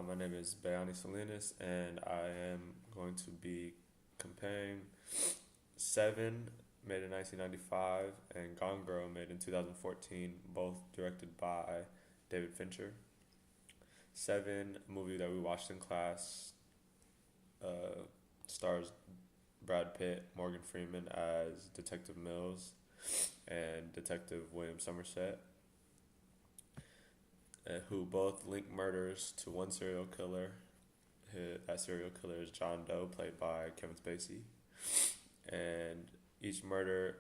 My name is Bayani Salinas, and I am going to be comparing Seven, made in 1995, and Gone Girl, made in 2014, both directed by David Fincher. Seven, a movie that we watched in class, uh, stars Brad Pitt, Morgan Freeman as Detective Mills, and Detective William Somerset, who both link murders to one serial killer. That serial killer is John Doe, played by Kevin Spacey. And each murder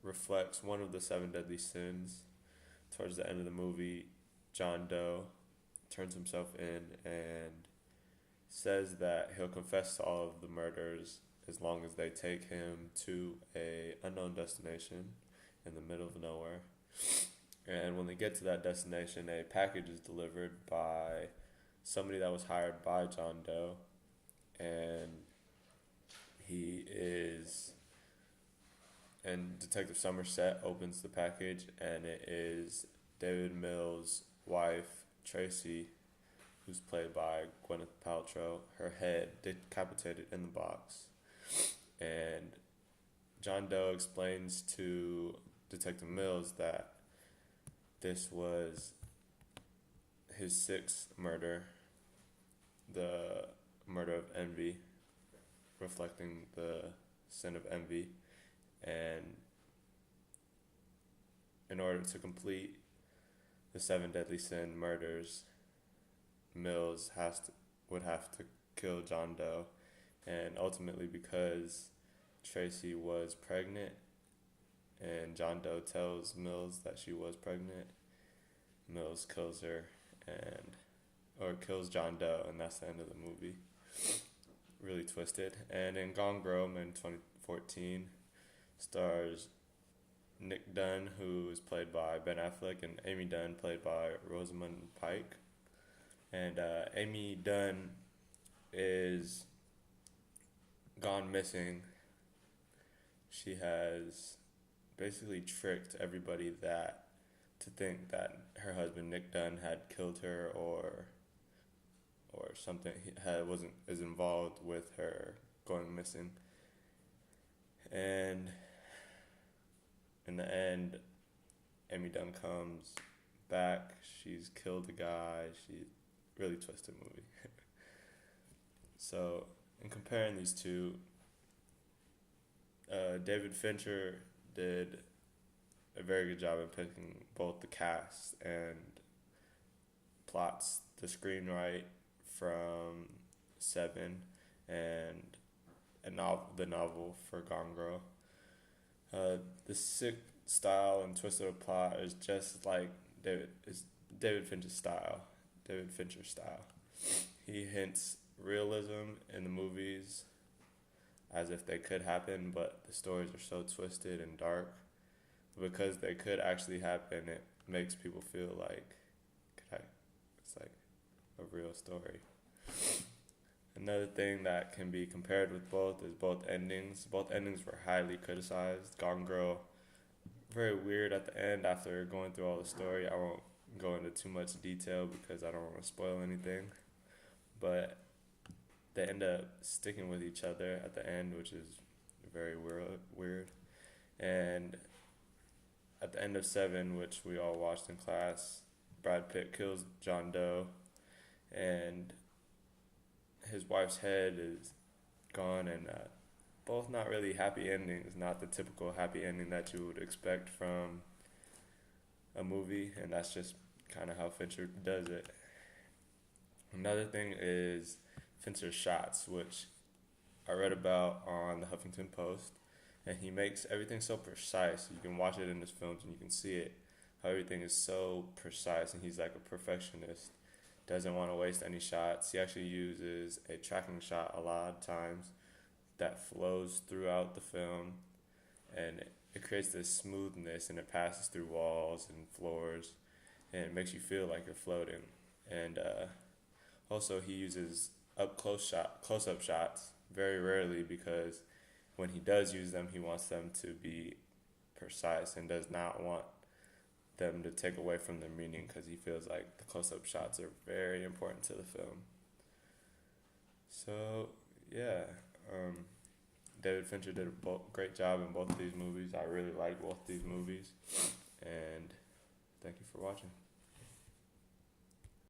reflects one of the seven deadly sins. Towards the end of the movie, John Doe turns himself in and says that he'll confess to all of the murders as long as they take him to a unknown destination in the middle of nowhere. And when they get to that destination, a package is delivered by somebody that was hired by John Doe, and he is and Detective Somerset opens the package, and it is David Mills' wife, Tracy, who's played by Gwyneth Paltrow, her head decapitated in the box. And John Doe explains to Detective Mills that this was his sixth murder, the murder of envy, reflecting the sin of envy. And in order to complete the seven deadly sin murders, Mills would have to kill John Doe, and ultimately, because Tracy was pregnant and John Doe tells Mills that she was pregnant, Mills kills her or kills John Doe, and that's the end of the movie. Really twisted. And in Gone Girl in 2014, stars Nick Dunn, who is played by Ben Affleck, and Amy Dunn, played by Rosamund Pike. And Amy Dunn is gone missing. She has basically tricked everybody to think that her husband Nick Dunn had killed her, or something wasn't is involved with her going missing. And in the end, Amy Dunn comes back. She's killed the guy. She really twisted movie. So, in comparing these two, David Fincher did a very good job in picking both the cast and plots the screenwrite from Seven and the novel for Gone Girl. The sick style and twist of the plot is just like David Fincher's style. David Fincher's style. He hints realism in the movies as if they could happen, but the stories are so twisted and dark. Because they could actually happen, it makes people feel like it's like a real story. Another thing that can be compared with both is both endings. Both endings were highly criticized. Gone Girl, very weird at the end after going through all the story. I won't go into too much detail because I don't want to spoil anything. But they end up sticking with each other at the end, which is very weird. And at the end of Seven, which we all watched in class, Brad Pitt kills John Doe, and his wife's head is gone, and both not really happy endings, not the typical happy ending that you would expect from a movie, and that's just kind of how Fincher does it. Another thing is Fincher's shots, which I read about on the Huffington Post, and he makes everything so precise. You can watch it in his films and you can see it, how everything is so precise, and he's like a perfectionist. Doesn't want to waste any shots. He actually uses a tracking shot a lot of times that flows throughout the film, and it creates this smoothness, and it passes through walls and floors, and it makes you feel like you're floating. And also he uses close-up shots very rarely, because when he does use them, he wants them to be precise and does not want them to take away from their meaning because he feels like the close-up shots are very important to the film. So yeah, um, David Fincher did a great job in both of these movies. I really like both these movies, and thank you for watching.